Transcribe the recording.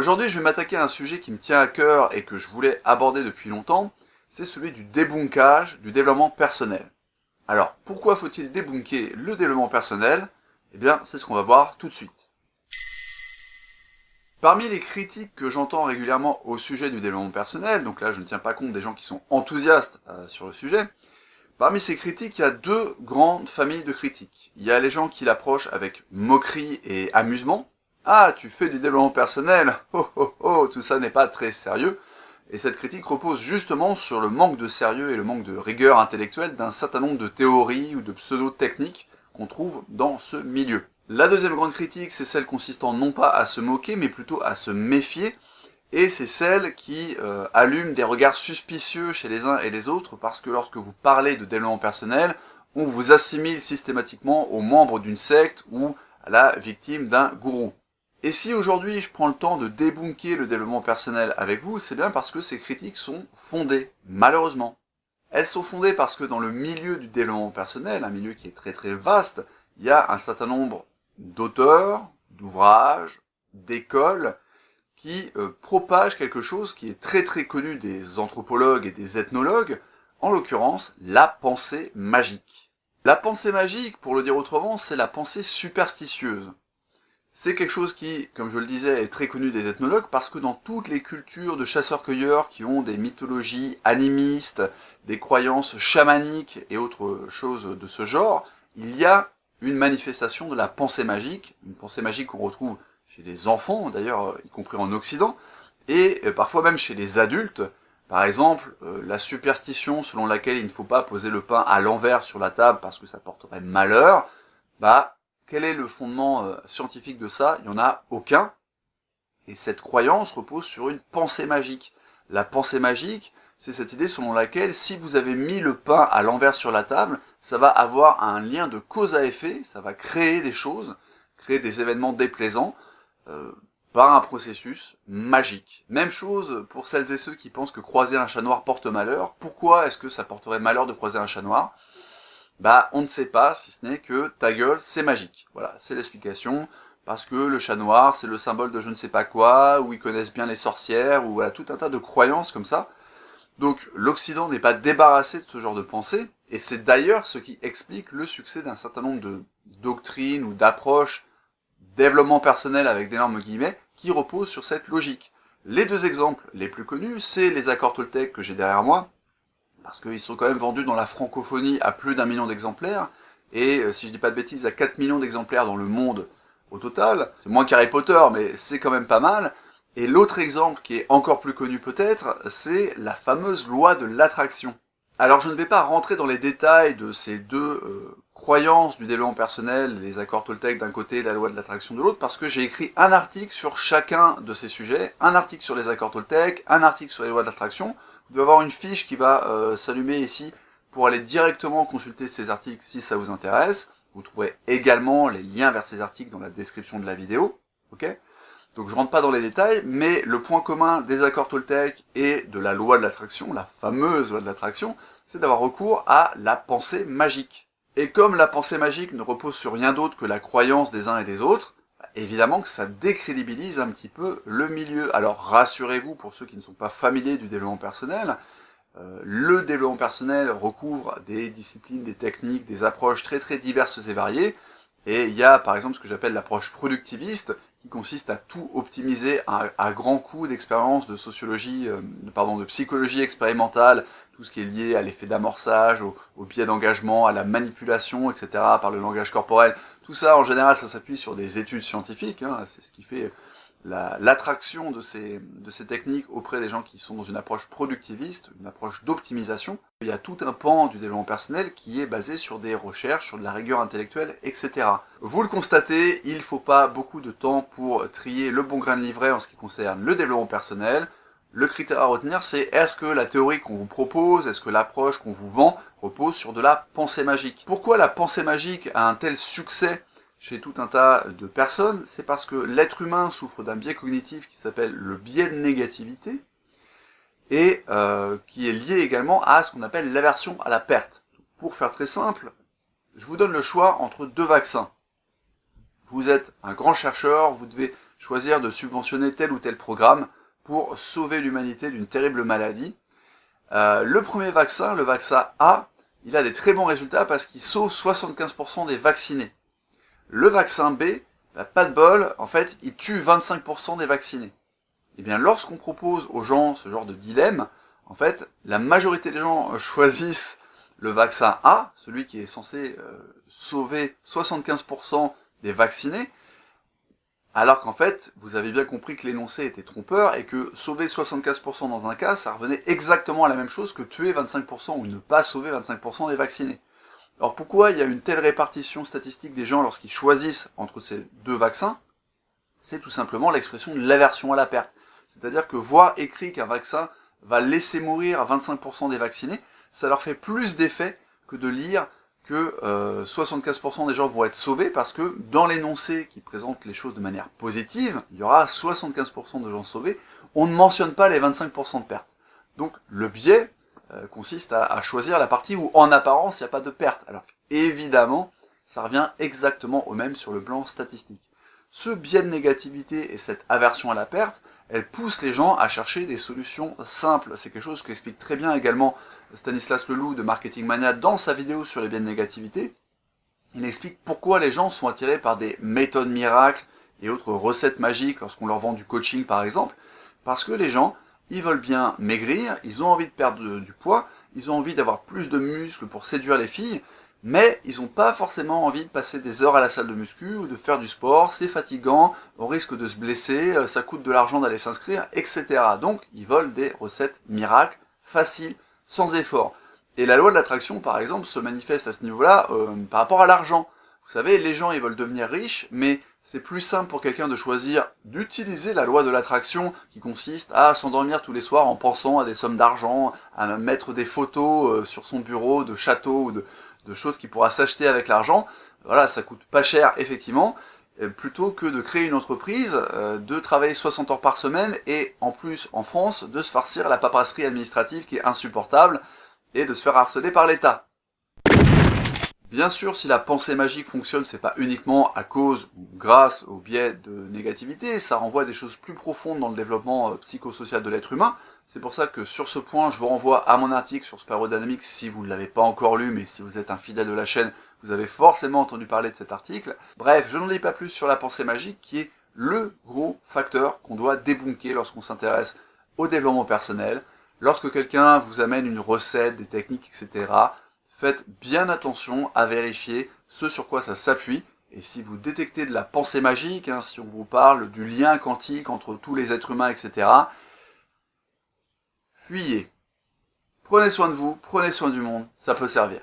Aujourd'hui, je vais m'attaquer à un sujet qui me tient à cœur et que je voulais aborder depuis longtemps, c'est celui du débunkage du développement personnel. Alors, pourquoi faut-il débunker le développement personnel? Eh bien, c'est ce qu'on va voir tout de suite. Parmi les critiques que j'entends régulièrement au sujet du développement personnel, donc là je ne tiens pas compte des gens qui sont enthousiastes sur le sujet, parmi ces critiques, il y a deux grandes familles de critiques. Il y a les gens qui l'approchent avec moquerie et amusement. Ah, tu fais du développement personnel, oh oh oh, tout ça n'est pas très sérieux. Et cette critique repose justement sur le manque de sérieux et le manque de rigueur intellectuelle d'un certain nombre de théories ou de pseudo-techniques qu'on trouve dans ce milieu. La deuxième grande critique, c'est celle consistant non pas à se moquer, mais plutôt à se méfier, et c'est celle qui allume des regards suspicieux chez les uns et les autres, parce que lorsque vous parlez de développement personnel, on vous assimile systématiquement aux membres d'une secte ou à la victime d'un gourou. Et si aujourd'hui je prends le temps de débunker le développement personnel avec vous, c'est bien parce que ces critiques sont fondées, malheureusement. Elles sont fondées parce que dans le milieu du développement personnel, un milieu qui est très très vaste, il y a un certain nombre d'auteurs, d'ouvrages, d'écoles, qui propagent quelque chose qui est très très connu des anthropologues et des ethnologues, en l'occurrence la pensée magique. La pensée magique, pour le dire autrement, c'est la pensée superstitieuse. C'est quelque chose qui, comme je le disais, est très connu des ethnologues parce que dans toutes les cultures de chasseurs-cueilleurs qui ont des mythologies animistes, des croyances chamaniques et autres choses de ce genre, il y a une manifestation de la pensée magique, une pensée magique qu'on retrouve chez les enfants, d'ailleurs, y compris en Occident, et parfois même chez les adultes. Par exemple, la superstition selon laquelle il ne faut pas poser le pain à l'envers sur la table parce que ça porterait malheur, quel est le fondement scientifique de ça? Il n'y en a aucun. Et cette croyance repose sur une pensée magique. La pensée magique, c'est cette idée selon laquelle si vous avez mis le pain à l'envers sur la table, ça va avoir un lien de cause à effet, ça va créer des choses, créer des événements déplaisants, par un processus magique. Même chose pour celles et ceux qui pensent que croiser un chat noir porte malheur. Pourquoi est-ce que ça porterait malheur de croiser un chat noir? On ne sait pas, si ce n'est que ta gueule, c'est magique. Voilà, c'est l'explication. Parce que le chat noir, c'est le symbole de je ne sais pas quoi, ou ils connaissent bien les sorcières, ou voilà, tout un tas de croyances comme ça. Donc, l'Occident n'est pas débarrassé de ce genre de pensée, et c'est d'ailleurs ce qui explique le succès d'un certain nombre de doctrines ou d'approches développement personnel avec d'énormes guillemets, qui reposent sur cette logique. Les deux exemples les plus connus, c'est les accords Toltec que j'ai derrière moi, parce qu'ils sont quand même vendus dans la francophonie à plus d'1 million d'exemplaires, et si je dis pas de bêtises, à 4 millions d'exemplaires dans le monde au total. C'est moins qu'Harry Potter, mais c'est quand même pas mal. Et l'autre exemple, qui est encore plus connu peut-être, c'est la fameuse loi de l'attraction. Alors je ne vais pas rentrer dans les détails de ces deux croyances du développement personnel, les accords Toltec d'un côté, la loi de l'attraction de l'autre, parce que j'ai écrit un article sur chacun de ces sujets, un article sur les accords Toltec, un article sur les lois de l'attraction. Vous devez avoir une fiche qui va s'allumer ici pour aller directement consulter ces articles si ça vous intéresse. Vous trouverez également les liens vers ces articles dans la description de la vidéo. Ok ? Donc je rentre pas dans les détails, mais le point commun des accords Toltec et de la loi de l'attraction, la fameuse loi de l'attraction, c'est d'avoir recours à la pensée magique. Et comme la pensée magique ne repose sur rien d'autre que la croyance des uns et des autres, évidemment que ça décrédibilise un petit peu le milieu. Alors rassurez-vous, pour ceux qui ne sont pas familiers du développement personnel, le développement personnel recouvre des disciplines, des techniques, des approches très très diverses et variées, et il y a par exemple ce que j'appelle l'approche productiviste, qui consiste à tout optimiser à grands coups d'expérience de sociologie, de psychologie expérimentale, tout ce qui est lié à l'effet d'amorçage, au biais d'engagement, à la manipulation, etc., par le langage corporel. Tout ça, en général, ça s'appuie sur des études scientifiques, c'est ce qui fait l'attraction de ces techniques auprès des gens qui sont dans une approche productiviste, une approche d'optimisation. Il y a tout un pan du développement personnel qui est basé sur des recherches, sur de la rigueur intellectuelle, etc. Vous le constatez, il ne faut pas beaucoup de temps pour trier le bon grain de livret en ce qui concerne le développement personnel. Le critère à retenir, c'est est-ce que la théorie qu'on vous propose, est-ce que l'approche qu'on vous vend repose sur de la pensée magique? Pourquoi la pensée magique a un tel succès chez tout un tas de personnes? C'est parce que l'être humain souffre d'un biais cognitif qui s'appelle le biais de négativité, et qui est lié également à ce qu'on appelle l'aversion à la perte. Pour faire très simple, je vous donne le choix entre deux vaccins. Vous êtes un grand chercheur, vous devez choisir de subventionner tel ou tel programme pour sauver l'humanité d'une terrible maladie. Le premier vaccin, le vaccin A, il a des très bons résultats parce qu'il sauve 75% des vaccinés. Le vaccin B, pas de bol, en fait, il tue 25% des vaccinés. Et bien, lorsqu'on propose aux gens ce genre de dilemme, en fait, la majorité des gens choisissent le vaccin A, celui qui est censé sauver 75% des vaccinés, alors qu'en fait, vous avez bien compris que l'énoncé était trompeur et que sauver 75% dans un cas, ça revenait exactement à la même chose que tuer 25% ou ne pas sauver 25% des vaccinés. Alors pourquoi il y a une telle répartition statistique des gens lorsqu'ils choisissent entre ces deux vaccins? C'est tout simplement l'expression de l'aversion à la perte. C'est-à-dire que voir écrit qu'un vaccin va laisser mourir 25% des vaccinés, ça leur fait plus d'effet que de lire que 75% des gens vont être sauvés, parce que dans l'énoncé qui présente les choses de manière positive, il y aura 75% de gens sauvés, on ne mentionne pas les 25% de pertes. Donc le biais consiste à choisir la partie où en apparence il n'y a pas de perte, alors évidemment ça revient exactement au même sur le plan statistique. Ce biais de négativité et cette aversion à la perte, elle pousse les gens à chercher des solutions simples. C'est quelque chose qu'explique très bien également Stanislas Leloup de Marketing Mania dans sa vidéo sur les biais de négativité. Il explique pourquoi les gens sont attirés par des méthodes miracles et autres recettes magiques lorsqu'on leur vend du coaching par exemple. Parce que les gens, ils veulent bien maigrir, ils ont envie de perdre du poids, ils ont envie d'avoir plus de muscles pour séduire les filles, mais ils n'ont pas forcément envie de passer des heures à la salle de muscu ou de faire du sport, c'est fatigant, on risque de se blesser, ça coûte de l'argent d'aller s'inscrire, etc. Donc ils veulent des recettes miracles, faciles, sans effort. Et la loi de l'attraction, par exemple, se manifeste à ce niveau-là par rapport à l'argent. Vous savez, les gens ils veulent devenir riches, mais c'est plus simple pour quelqu'un de choisir d'utiliser la loi de l'attraction qui consiste à s'endormir tous les soirs en pensant à des sommes d'argent, à mettre des photos sur son bureau de châteaux ou de choses qu'il pourra s'acheter avec l'argent. Voilà, ça coûte pas cher effectivement, plutôt que de créer une entreprise, de travailler 60 heures par semaine et en plus en France de se farcir la paperasserie administrative qui est insupportable et de se faire harceler par l'État. Bien sûr, si la pensée magique fonctionne, c'est pas uniquement à cause ou grâce au biais de négativité, ça renvoie à des choses plus profondes dans le développement psychosocial de l'être humain. C'est pour ça que sur ce point, je vous renvoie à mon article sur Spirodynamics si vous ne l'avez pas encore lu, mais si vous êtes un fidèle de la chaîne, vous avez forcément entendu parler de cet article. Bref, je n'en dis pas plus sur la pensée magique, qui est le gros facteur qu'on doit débunker lorsqu'on s'intéresse au développement personnel. Lorsque quelqu'un vous amène une recette, des techniques, etc., faites bien attention à vérifier ce sur quoi ça s'appuie. Et si vous détectez de la pensée magique, si on vous parle du lien quantique entre tous les êtres humains, etc., fuyez. Prenez soin de vous, prenez soin du monde, ça peut servir.